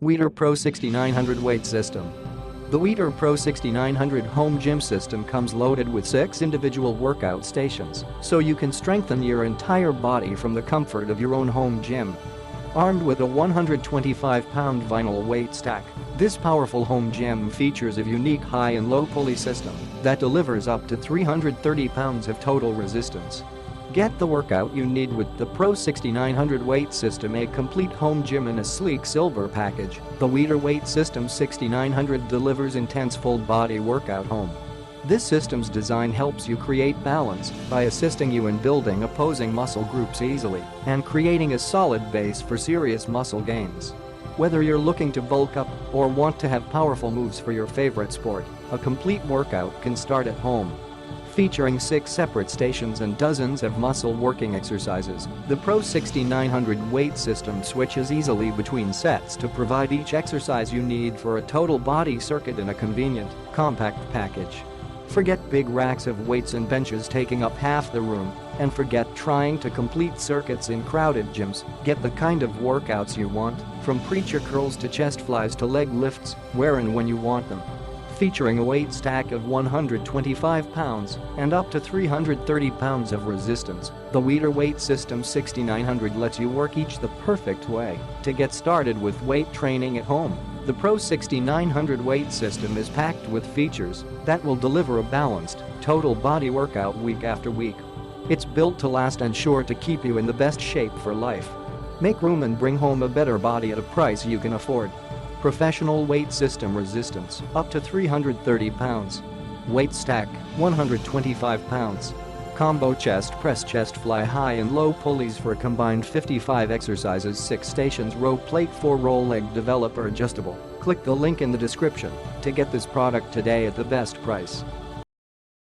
Weider Pro 6900 Weight System. The Weider Pro 6900 home gym system comes loaded with 6 individual workout stations, so you can strengthen your entire body from the comfort of your own home gym. Armed with a 125-pound vinyl weight stack, this powerful home gym features a unique high and low pulley system that delivers up to 330 pounds of total resistance. Get the workout you need with the Pro 6900 Weight System, a complete home gym in a sleek silver package. The Weider Weight System 6900 delivers intense full-body workout home. This system's design helps you create balance by assisting you in building opposing muscle groups easily and creating a solid base for serious muscle gains. Whether you're looking to bulk up or want to have powerful moves for your favorite sport, a complete workout can start at home. Featuring 6 separate stations and dozens of muscle working exercises, the Pro 6900 Weight System switches easily between sets to provide each exercise you need for a total body circuit in a convenient, compact package. Forget big racks of weights and benches taking up half the room, and forget trying to complete circuits in crowded gyms. Get the kind of workouts you want, from preacher curls to chest flies to leg lifts, where and when you want them. Featuring a weight stack of 125 pounds and up to 330 pounds of resistance, the Weider Weight System 6900 lets you work each the perfect way to get started with weight training at home. The Pro 6900 Weight System is packed with features that will deliver a balanced, total body workout week after week. It's built to last and sure to keep you in the best shape for life. Make room and bring home a better body at a price you can afford. Professional weight system resistance, up to 330 pounds. Weight stack, 125 pounds. Combo chest press, chest fly, high and low pulleys for a combined 55 exercises, 6 stations, row plate, 4 roll leg, developer adjustable. Click the link in the description to get this product today at the best price.